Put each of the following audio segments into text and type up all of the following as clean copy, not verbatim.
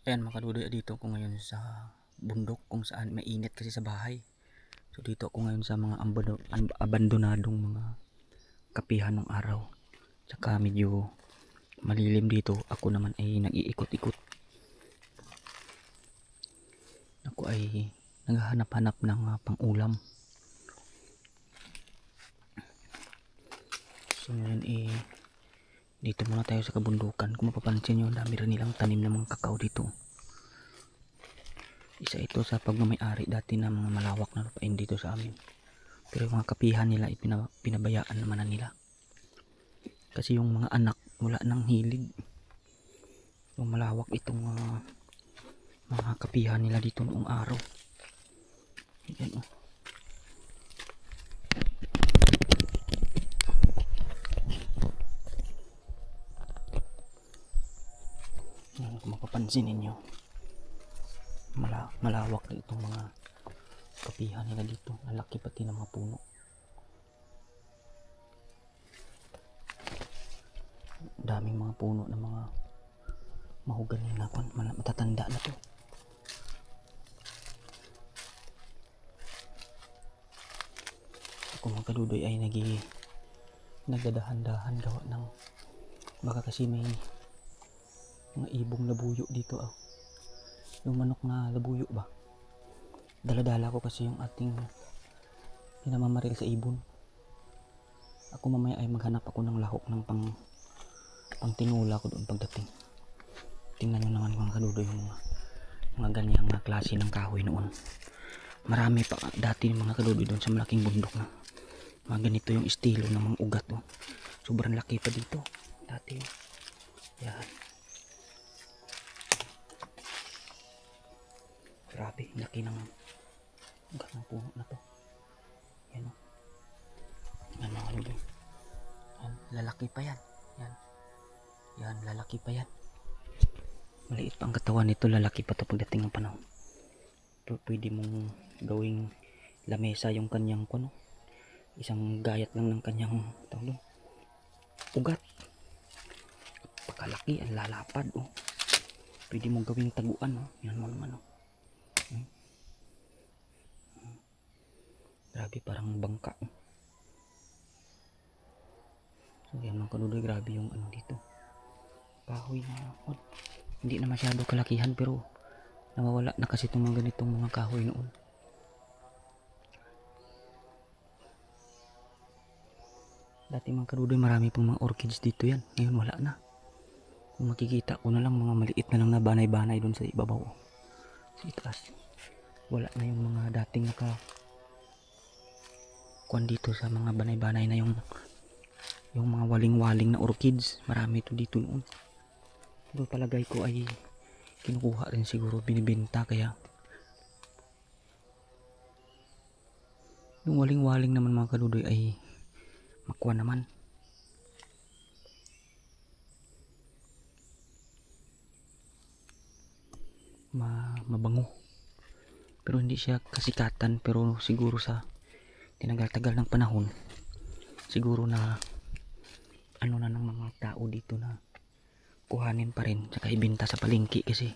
Ayan mga kadudoy, dito ako ngayon sa bundok kung saan mainit kasi sa bahay. So dito ako ngayon sa mga abandonadong mga kapihan ng araw. Tsaka medyo malilim dito. Ako naman ay nag-iikot-ikot. Ako ay naghahanap-hanap ng pang-ulam. So ngayon dito muna tayo sa kabundukan. Kung mapapansin nyo, dami rin nilang tanim ng mga kakao dito. Isa ito sa pagmamayari dati na mga malawak na lupain dito sa amin. Pero yung mga kapihan nila pinabayaan naman na nila. Kasi yung mga anak wala nang hilig. Yung malawak itong mga kapihan nila dito noong araw. Yan oh. Yan, kung mapapansin ninyo, malawak na itong mga kapihan nila dito. Lalaki pati ng mga puno. Daming mga puno ng mga mahogany na matatanda na to. Kung mga kadudoy ay nagdadahan-dahan gawa ng baka kasi may mga ibong labuyo dito yung manok na labuyo ba, daladala ko kasi yung ating pinamamaril sa ibon. Ako mamaya ay maghanap ako ng lahok ng pang tinula ko doon pagdating. Tingnan nyo naman mga kadudoy yung mga ganyang klase ng kahoy noon. Marami pa dati mga kadudoy doon sa malaking bundok na mga ganito yung estilo ng mga ugat oh. Sobrang laki pa dito dati oh. Yan, grabe laki ng ugat ng puno na to. Yan oh. Yan mga kadudoy, yan, lalaki pa yan. Yan, lalaki pa yan. Maliit pa ang katawan nito, lalaki pa to pagdating ng panahon. Pwede mong gawing lamesa yung kanyang kuno. Isang gayat lang ng kanyang tawag, ugat. Pagkalaki, ang lalapad oh. Pwede mong gawing taguan oh. Yan mo naman oh. Grabe, parang bangka oh. So yan mga kadudoy, grabe yung dito. Kahoy na oh. Hindi na masyado kalakihan pero nawawala na kasi itong mga ganitong mga kahoy noon. Dati mga kadudoy, marami pang mga orchids dito yan. Ngayon wala na. Kung makikita ko na lang mga maliit na lang na banay-banay doon sa ibabaw. Sa itaas. Wala na yung mga dating kuwan dito sa mga banay-banay na yung mga waling-waling na orchids. Marami ito dito noon. Ito palagay ko ay kinukuha rin siguro, binibenta kaya. Yung waling-waling naman mga kadudoy ay makuha naman. Mabango. Pero hindi siya kasikatan, pero siguro sa tinagal-tagal ng panahon, siguro na ano na ng mga tao dito na kuhanin pa rin saka ibenta sa palengke kasi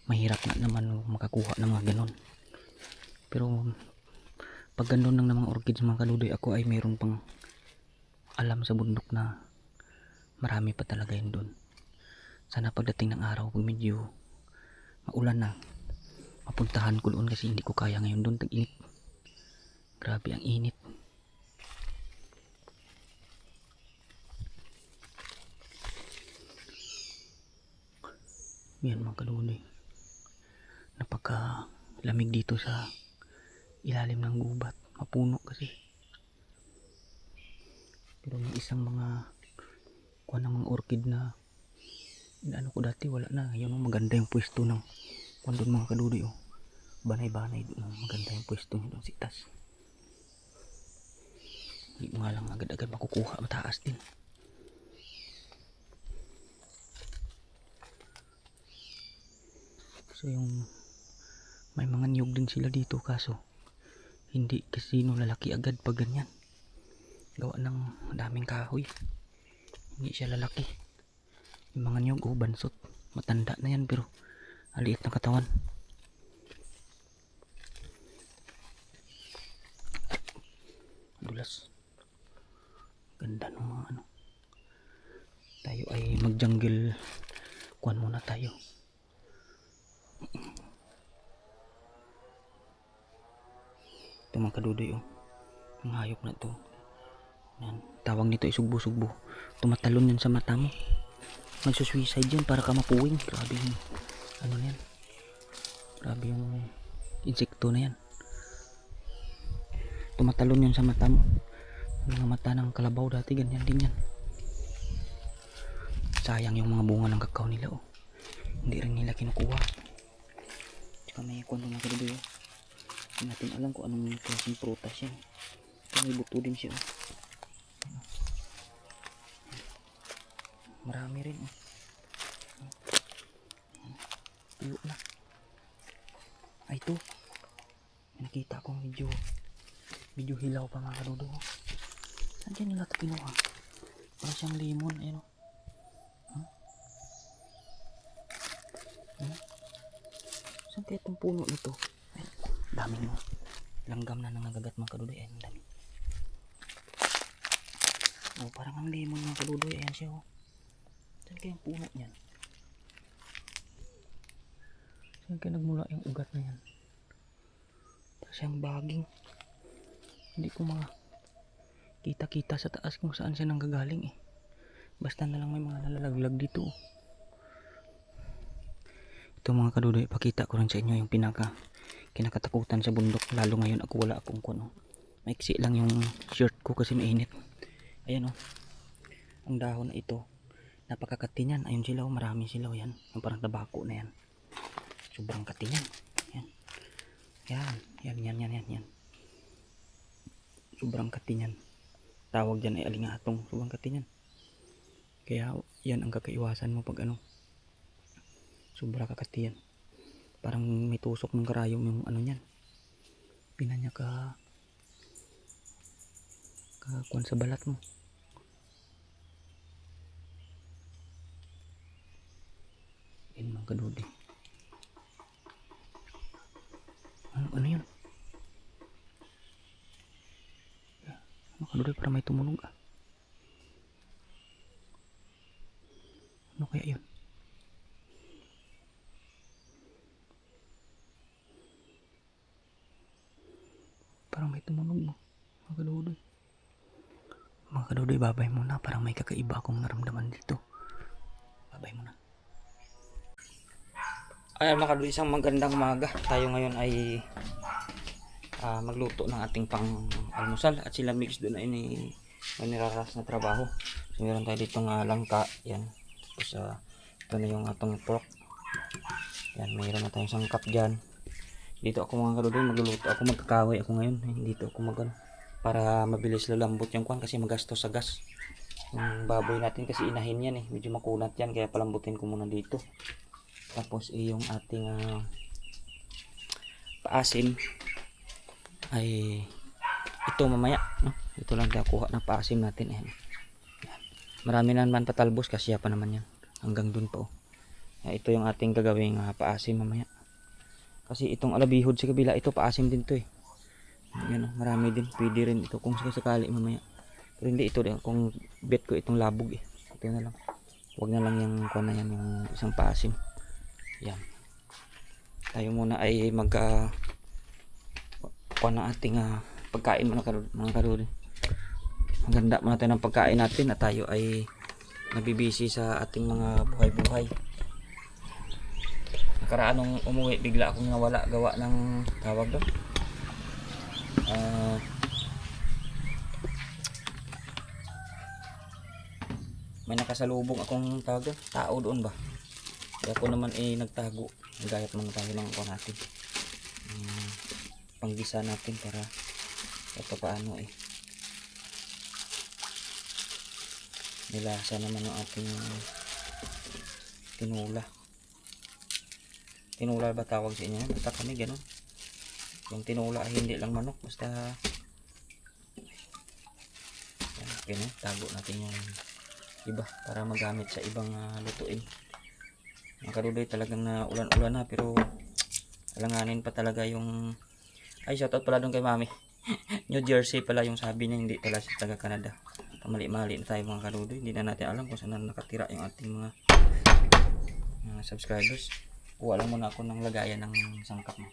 mahirap na naman makakuha ng mga ganon. Pero pag ganoon ng mga orchids mga kadudoy, ako ay mayroon pang alam sa bundok na marami pa talaga yun doon. Sana pagdating ng araw, pag medyo maulan na, mapuntahan ko doon kasi hindi ko kaya ngayon doon, tag-init. Grabe ang init. Yan mga kadudoy, napaka lamig dito sa ilalim ng gubat, mapuno kasi. Pero may isang mga kuha ng mga orchid na ano ko dati, wala na. Yun ang maganda yung pwesto ng kuha doon mga kadudoy oh. Banay-banay doon, maganda yung pwesto nyo doon sa itas. Hindi mo nga lang agad-agad makukuha, mataas din. So yung may mga niyog din sila dito kaso hindi kasi lalaki agad pag ganyan. Gawa ng daming kahoy, hindi siya lalaki. Yung mga niyog bansot, matanda na yan pero Aliit ng katawan. Dulas. Ganda ng mga ano. Tayo ay mag-jungle. Kuhan muna tayo. Ito mga kadudoy oh. Ang hayop na to. Yan. Tawag nito ay sugbo-sugbo. Tumatalon yan sa mata mo. Magsusuicide yan para ka mapuwing. Grabe yung ano na yan. Grabe yung insekto na yan. Tumatalon yan sa mata mo. Mga mata ng kalabaw dati ganyan din yan. Sayang yung mga bunga ng kakao nila oh. Hindi rin nila kinukuha. Tsaka may kwento mga kadudoy oh. Hindi natin alam kung anong klaseng prutas yan. May buto din siya oh. Marami rin oh. Tuyo na. Ay ito. May nakita akong medyo hilaw pa mga kadudoy oh. Saan dyan nila ito kinuha? Parang siyang lemon. Ayan oh. Saan kaya itong puno nito? Ay, dami mo. Langgam na nangagat mga kadudoy. Ayan, dami. Oh, parang ang lemon mga kadudoy. Ayan siya oh. Saan kaya yung puno niyan? Saan kaya nagmula yung ugat na yan? Parang siyang baging. Hindi ko kita sa taas kung saan siya nanggagaling eh. Basta na lang may mga nalalaglag dito oh. Ito mga kadudoy, pakita ko rin sa inyo yung kinakatakutan sa bundok. Lalo ngayon ako wala akong kuno. Maiksi lang yung shirt ko kasi mainit. Ayan oh. Ang dahon na ito. Napakakati niyan. Ayun sila oh, marami sila oh, yan. Yung parang tabako na yan. Sobrang kati niyan. Yan. Sobrang kati niyan. Tawag dyan ay alingatong. Sobrang kati niyan. Kaya yan ang kakaiwasan mo pag ano. Sobra kakati yan. Parang may tusok ng karayom yung ano niyan. Pinanya ka kuwan sa balat mo. Yan mga kadudoy. Ano yun? Mga kadudoy, para may tumunog ah. Ano kaya yun? Parang may tumunog mo. Mga kadudoy. Mga kadudoy, babay muna. Parang may kakaiba akong naramdaman dito. Babay muna. Ayan mga kadudoy, isang magandang umaga. Tayo ngayon ay magluto ng ating pang almusal. At sila mix doon ay may niraras na trabaho. So meron tayo dito ng langka. Yan. Tapos ito na yung atong pork. Yan, mayroon na tayong sangkap dyan. Dito ako mga kadudoy, magluluto ako, magkakaway ako ngayon. Dito ako para mabilis lalambot yung kwan kasi magastos sa gas. Yung baboy natin kasi inahin yan eh, medyo makunat yan kaya palambutin ko muna dito. Tapos yung ating paasim ay ito mamaya, no? Ito lang tayo kuha ng paasim natin. Yan. Marami na naman patalbos kasi pa naman yan. Hanggang dun pa oh. Ito yung ating gagawing paasim mamaya. Kasi itong alabihod sa kabila, ito paasim din to eh. Yan, marami din. Pwede rin ito kung sakali mamaya. Pero hindi ito din. Kung bet ko itong labog eh. Ito na lang. Huwag na lang yung kuha na yan, yung isang paasim. Yan. Tayo muna ay kuha na ating pagkain mga karurin. Maganda muna tayo ng pagkain natin at tayo ay nabibisi sa ating mga buhay-buhay. Nakaraan nung umuwi, bigla akong nawala gawa ng tawag doon. May nakasalubong akong tawag doon, tao doon ba? Kaya ako naman nagtago. Nagayat naman tayo ng kuha natin. Panggisa natin para paano nilasa naman yung ating tinula. Tinula ba tawag sa inyo? Basta kami gano'n. Yung tinula ay hindi lang manok. Basta yan, tago natin yung iba para magamit sa ibang lutuin. Mga kadudoy, talagang na ulan-ulan na, pero alanganin pa talaga yung... Ay, shoutout pala doon kay Mami. New Jersey pala yung sabi niya, hindi pala siya taga Canada. Mali-mali na tayo mga kadudoy, hindi na natin alam kung saan na nakatira yung ating mga subscribers. Kuha lang muna ako ng lagayan ng sangkap mo.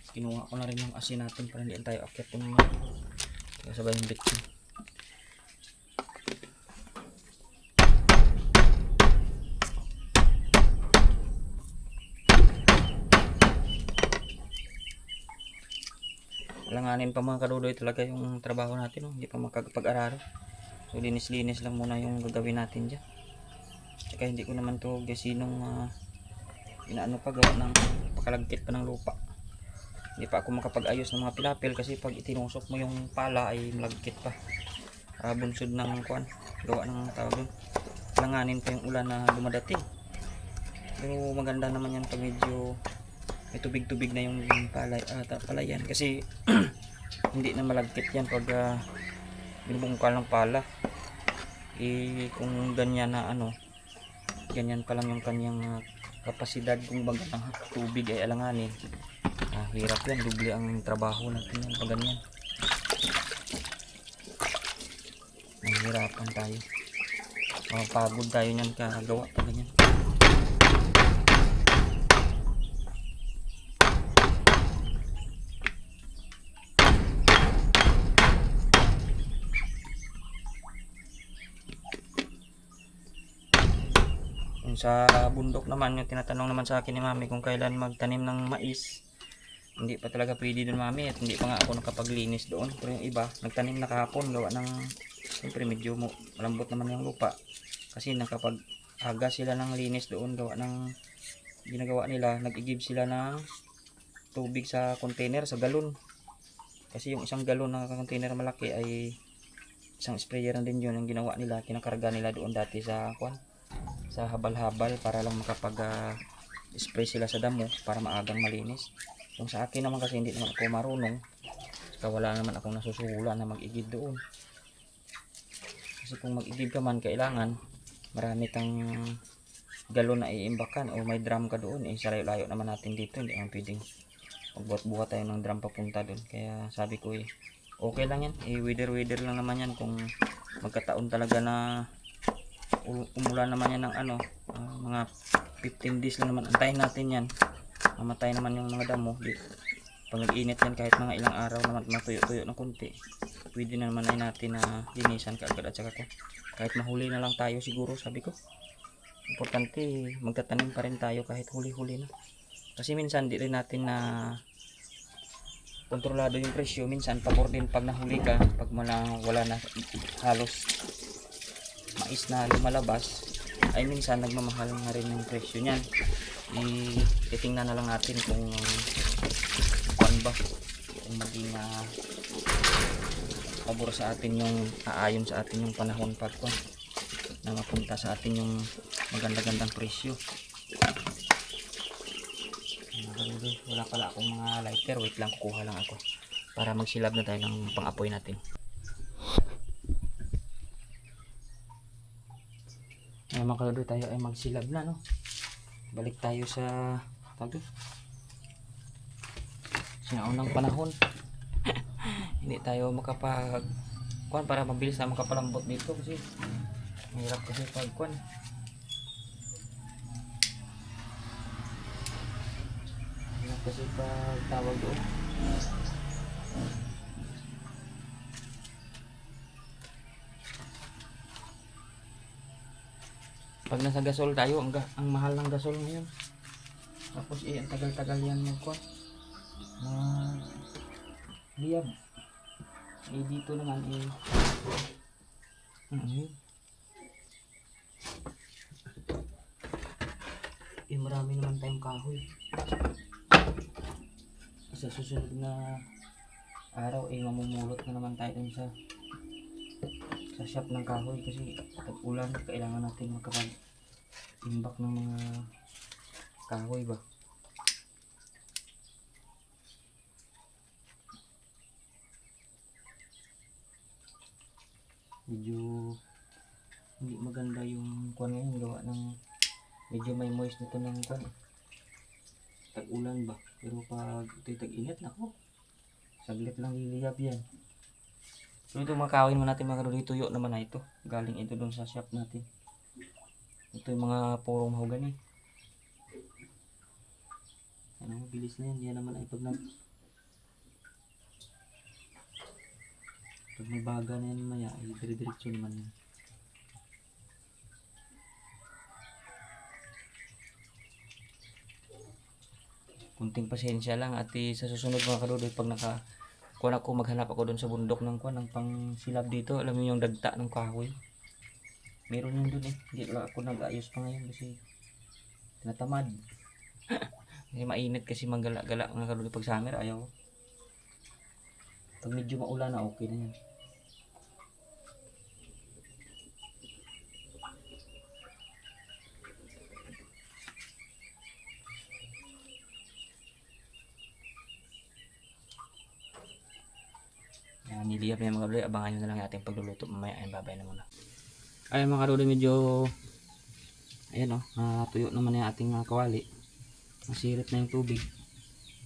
Kinuha ko na rin yung asin natin para hindi tayo akyat yung sabay yung bitchin. Alanganin pa mga kadudoy talaga yung trabaho natin, no? Hindi pa makakapag-araro. So linis-linis lang muna yung gagawin natin dyan. Tsaka hindi ko naman to gasinong inaano pa, gawa ng pakalagkit pa ng lupa. Hindi pa ako makapag-ayos ng mga pilapil kasi pag itinusok mo yung pala ay malagkit pa. Bunsod ng kuan, gawa ng tawag doon. Langanin pa yung ulan na dumadating. Pero maganda naman yan pag medyo may tubig-tubig na yung palayan kasi hindi na malagkit yan pag binubungkal ng pala. Kung ganyan na ganyan pa lang yung kanyang kapasidad kung baga ng tubig ay alanganin. Hirap yan, doble ang trabaho natin yan pag ganyan. Nahihirapan tayo, mapagod tayo nyan kagawa pag ganyan. Sa bundok naman, yung tinatanong naman sa akin ni Mami kung kailan magtanim ng mais, hindi pa talaga pwede doon Mami, at hindi pa nga ako nakapaglinis doon. Pero yung iba nagtanim na kahapon, gawa ng siyempre medyo malambot naman yung lupa kasi nakapag-aga sila ng linis doon. Gawa ng ginagawa nila, nag-i-give sila ng tubig sa container, sa galon, kasi yung isang galon na container malaki ay isang sprayer na din yun. Yung ginawa nila, kinakarga nila doon dati sa sa habal-habal para lang makapag spray sila sa damo para maagang malinis. Kung sa akin naman kasi hindi naman ako marunong, saka wala naman akong nasusuhulan na mag-igib doon. Kasi kung mag-igib ka man, kailangan marami kang galon na iimbakan o may drum ka doon. Sa layo naman natin dito, hindi naman pwedeng magbuhat-buhat tayo ng drum papunta doon. Kaya sabi ko okay lang yan, weather lang naman yan. Kung magkataon talaga na umulan naman yan ng mga 15 days lang naman, antayin natin yan, mamatay naman yung mga damo. Pag nag-init yan, kahit mga ilang araw naman matuyo-tuyo ng kunti, pwede na naman ay natin na linisan kaagad. At saka kahit mahuli na lang tayo siguro, sabi ko importante magtatanim pa rin tayo kahit huli-huli na, kasi minsan di rin natin na kontrolado yung presyo. Minsan pabor din pag nahuli ka, pag wala na halos mais na lumalabas, ay minsan nagmamahal na rin yung presyo niyan. Titingnan na lang natin kung kung maging pabor sa atin yung aayon sa atin yung panahon pag na mapunta sa atin yung maganda-gandang presyo. Wala pala akong mga lighter, wait lang, kukuha lang ako para magsilab na tayo ng pang-apoy natin. Mga kaludoy, tayo ay magsilab na, no? Balik tayo sa sinaunang panahon. Hindi tayo para mabilis na makapalambot dito kasi mahirap kasi pag mahirap kasi pag tawag doon. Pag nasa gasol tayo, ang mahal ng gasol ngayon. Tapos ang tagal-tagal yan yung liyab. Dito naman marami naman tayong kahoy. sa susunod na araw ay mamumulot na naman tayo dun sa shop ng kahoy kasi pag ulan kailangan natin makapag-imbak ng mga kahoy ba. Medyo hindi maganda yung kuwan ngayon, gawa ng medyo may moist nito ng kuwan, tag-ulan ba. Pero pag ito'y tag-init, nako, saglit lang liliyab yan. So ito mga kahoy naman natin mga kaluluy, tuyo naman na ito. Galing ito doon sa shop natin. Ito yung mga purong mahogany. Ano, bilis na yan. Yan naman ay pag may baga na yan maya, ay dire-diretso naman yan. Kunting pasensya lang at sa susunod mga kaluluy, pag kuwan ako, maghanap ako doon sa bundok ng kuwan, ng pang silab dito. Alam niyo yung dagta ng kahoy. Meron yun doon eh. Hindi lang ako nag-ayos pa ngayon kasi tinatamad. Kasi mainit kasi manggala-gala mga kaluluy pag summer, ayaw. Pag medyo maulan na okay na yan. Niliyap na mga kaluluy, abangan nyo na lang yung ating pagluluto mamaya. Ayun, babay na muna. Ayun mga kaluluy, medyo ayan o, tuyo naman yung ating kawali. Masirit na yung tubig.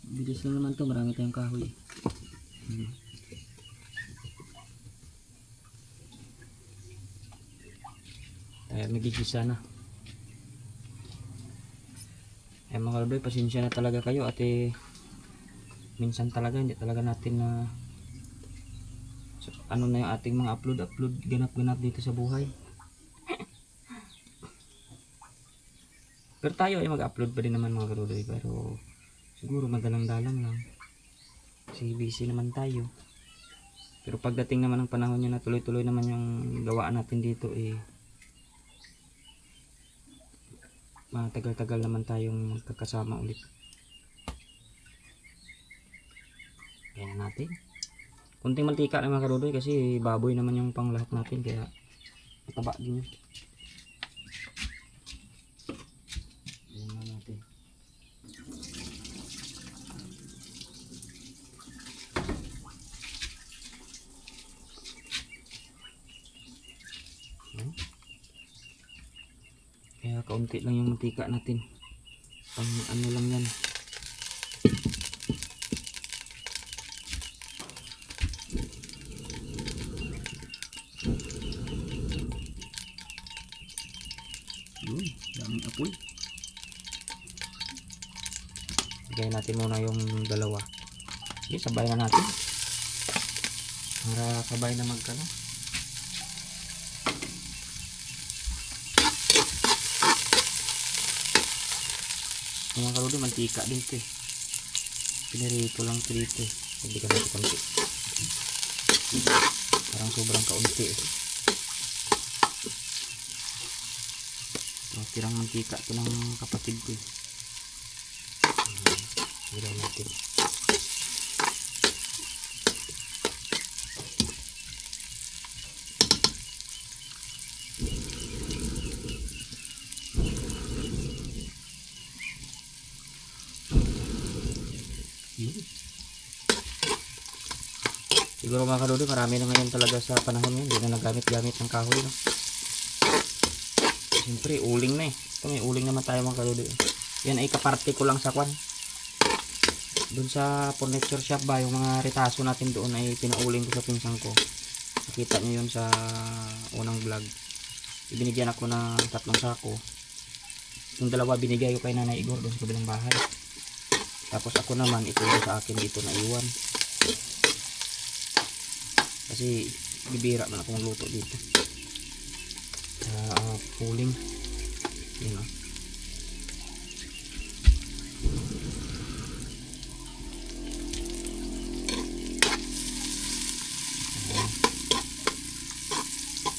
Bilis na naman to, marami tayong kahoy. Ay, magigisa na. Ay mga kaluluy, pasensya na talaga kayo at minsan talaga hindi talaga natin na ano na yung ating mga upload ganap-ganap dito sa buhay. Pero tayo ay mag-upload pa din naman mga kaluluy, pero siguro madalang-dalang lang kasi busy naman tayo. Pero pagdating naman ng panahon nyo na tuloy-tuloy naman yung gawaan natin dito matagal-tagal naman tayong magkakasama ulit. Kaya natin kunting mantika lang mga kaluluy kasi baboy naman yung pang lahat natin, kaya mataba din yun. Ayan na natin. Kaya kaunti lang yung mantika natin, pang ano lang yan. Daming apoy. Bigay natin muna yung dalawa. Sige, sabay na natin para sabay na magkano. Mga kaluluy, mantika din ito eh. Pinirito lang ito dito eh. Hindi ka natin kaunti. Parang sobrang kaunti eh. Tirang mantika ito ng kapatid ko eh. Hilaw natin. Siguro mga kaluluy, marami na ngayon talaga sa panahon ngayon, hindi na nagamit-gamit ng kahoy, no? Siyempre uling na eh. Ito, may uling naman tayo mga kaluluy. Yan ay kaparte ko lang sa kwan. Doon sa furniture shop ba, yung mga retaso natin doon ay pinauling ko sa pinsang ko. Nakita nyo yun sa unang vlog. Ibinigyan ako ng 3 sako. Yung 2 binigay ko kay Nanay Igor doon sa kabilang bahay. Tapos ako naman, ito sa akin dito na iwan. Kasi bibira man akong luto dito. Puling. Yun o.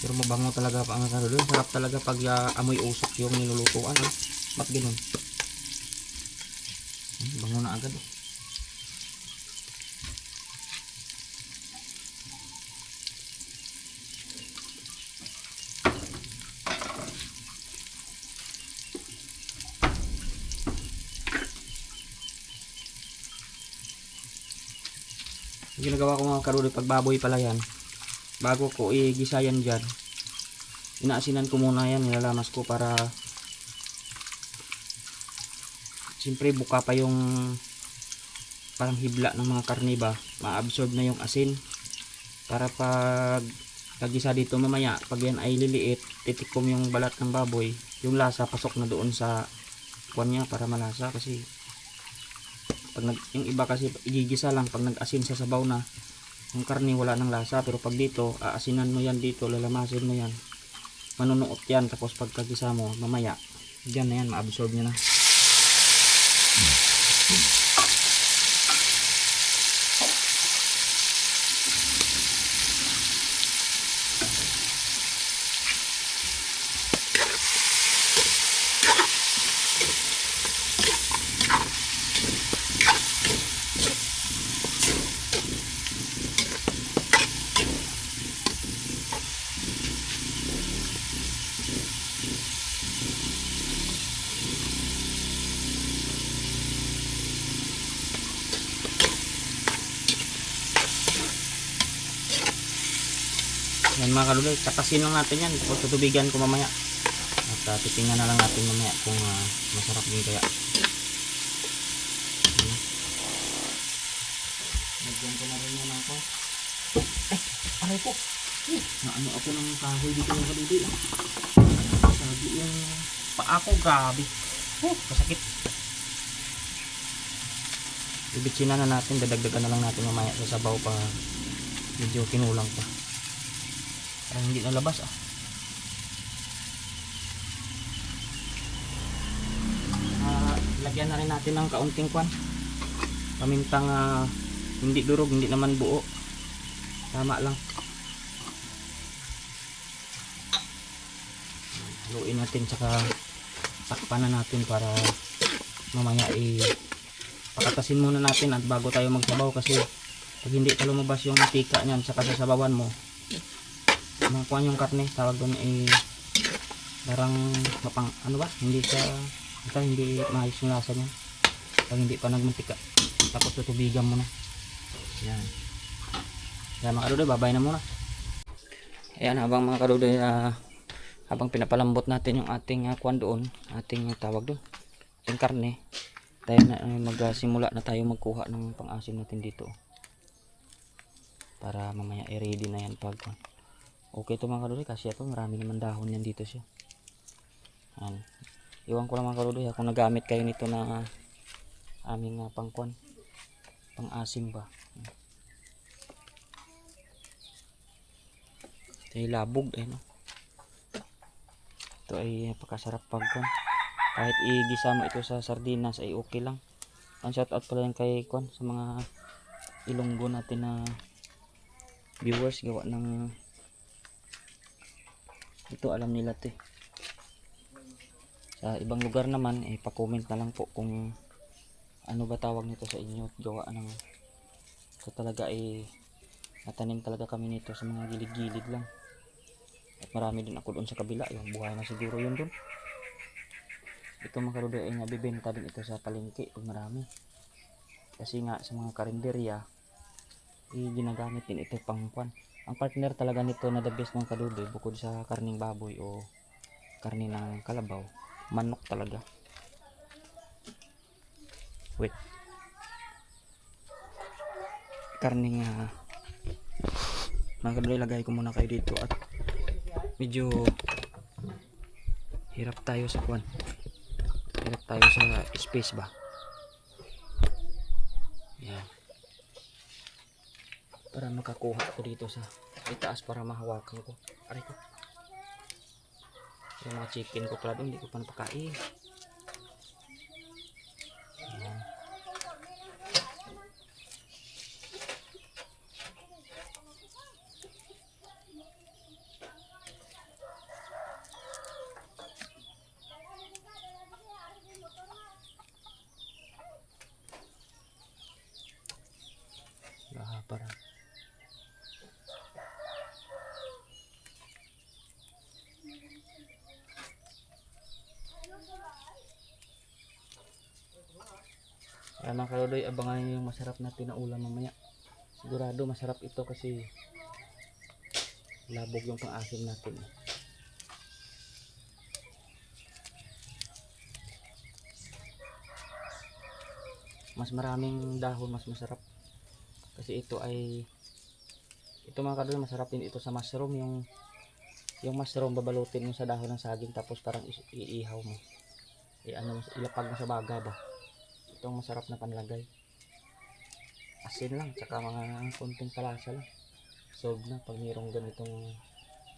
Pero mabango talaga pa ang kaluluy. Sarap talaga pag amoy usok yung nilulutuan. Ha? Ba't ganun? Bango na agad. Yung ginagawa ko mga karudoy, pag baboy pala yan, bago ko igisa yan dyan, inaasinan ko muna yan, nilalamas ko para siyempre buka pa yung parang hibla ng mga karne ba, ma-absorb na yung asin para pag tagisa dito mamaya, pag yan ay liliit, titikom yung balat ng baboy, yung lasa pasok na doon sa kuwan niya para malasa. Kasi pag yung iba kasi igigisa lang, pag nag-asin sa sabaw na yung karne wala ng lasa, pero pag dito aasinan mo yan dito, lalamasin mo yan, manunuot yan, tapos pagkagisa mo mamaya dyan na yan, ma-absorb niya na. Yan mga kaluloy, takasin lang natin yan, tapos tutubigan ko mamaya at titingnan na lang natin mamaya kung masarap din kaya. Lagyan ko na rin yan ako. Aray ko, naano ako ng kahoy dito mga kaluloy. Sabi yung paa ko, grabe, masakit. Ibitsina na natin, dadagdagan na lang natin mamaya sa sabaw pa medyo kinulang pa. Parang hindi nalabas lagyan na rin natin ng kaunting kwan, pamintang hindi durog, hindi naman buo, tama lang. Haluin natin, saka takpan na natin para mamaya pakatasin muna natin at bago tayo magsabaw, kasi pag hindi pa lumabas yung tika nyan saka sasabawan mo, makuha yung karne, tawag doon darang mapang ano ba, hindi maayos yung lasa niya pag hindi pa nagmantika. Tapos tutubigan mo na yan. Kaya mga kadudoy, babay na muna. Ayan, habang mga kadudoy habang pinapalambot natin yung ating kuwan doon, ating tawag doon, yung karne, tayo na magsimula na tayo magkuha ng pang-asim natin dito para mamaya i-ready na yan pag okay to mga kaludoy. Kasi ito marami naman dahon yan dito siya. Yan. Iwan ko lang mga kaludoy kung nagamit kayo nito na aming pangkuan, pang-asim ba. Ito ay labog no? Ito ay napakasarap pagkuan. Kahit igisa mo ito sa sardinas ay okay lang. Ang shout out pala yan kay kuan sa mga Ilonggo natin na viewers, gawa ng ito alam nila to sa ibang lugar naman pa-comment na lang po kung ano ba tawag nito sa inyo. Gawa ng ito talaga natanim talaga kami nito sa mga gilid-gilid lang, at marami din ako doon sa kabila, yung buhay na siguro yun doon. Ito mga kaludoy ay nabibenta din ito sa palengke pag marami, kasi nga sa mga karinderya ginagamit din ito pang kwan. Ang partner talaga nito na the best ng kaludoy, bukod sa karning baboy o karne ng kalabaw, manok talaga. Wait, karning mga kaludoy, lagay ko muna kayo dito at medyo hirap tayo sa kwan, hirap tayo sa space ba. Yan, para makakuha ako dito sa itaas para mahawakan ko. Aray ko, yung mga chicken ko pala doon, hindi ko pa napakain. Ayan. Para mga kaludoy, abangan nyo yung masarap na pinaulam mamaya. Sigurado masarap ito kasi labog yung pang-asim natin. Mas maraming dahon, mas masarap. Kasi ito ay, ito mga kadol, masarap din ito sa mushroom. Yung mushroom, babalutin mo sa dahon ng saging, tapos parang iihaw mo. Ilapag mo sa baga ba. Itong masarap na panlagay. Asin lang, tsaka mga konting palasa lang. Solve na pag mayroong ganitong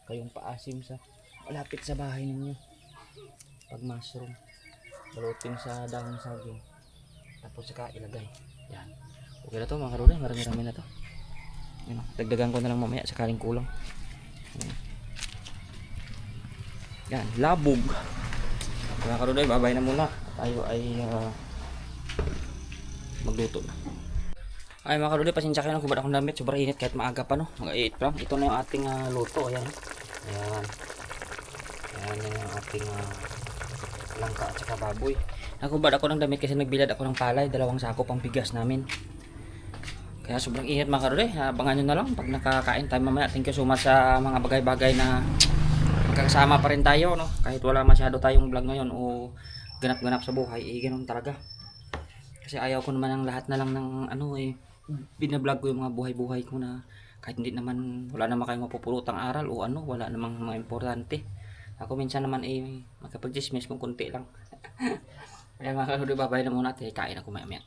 kayong paasim sa malapit sa bahay ninyo. Pag mushroom, balutin sa dahon ng saging, tapos saka ilagay. Yan. Okay na to mga karuday, marami-rami na to. Yan, dagdagan ko na lang mamaya sakaling kulang. Yan, labog. Mga karuday, babay na muna. Tayo ay magluto na. Ay mga karuday, pasensya kayo, nagubad akong damit. Sobrang init kahit maaga pa, no? Mga 8 pa. Ito na yung ating luto. Ayan. Ayan. Ayan yung ating langka at saka baboy. Nagubad ako ng damit kasi nagbilad ako ng palay. 2 sako pang bigas namin. Kaya sobrang init mga karuday. Abangan nyo na lang pag nakakain tayo mamaya. Thank you so much sa mga bagay-bagay na magkakasama pa rin tayo, no? Kahit wala masyado tayong vlog ngayon o ganap-ganap sa buhay, ganun talaga. Kasi ayaw ko naman ng lahat na lang ng binablog ko yung mga buhay-buhay ko na kahit hindi naman, wala naman kayong mapupulutang aral o wala namang mga importante. Ako minsan naman makapag-dismiss kung kunti lang. Kaya mga karuday, babay na muna at kain ako maya-maya.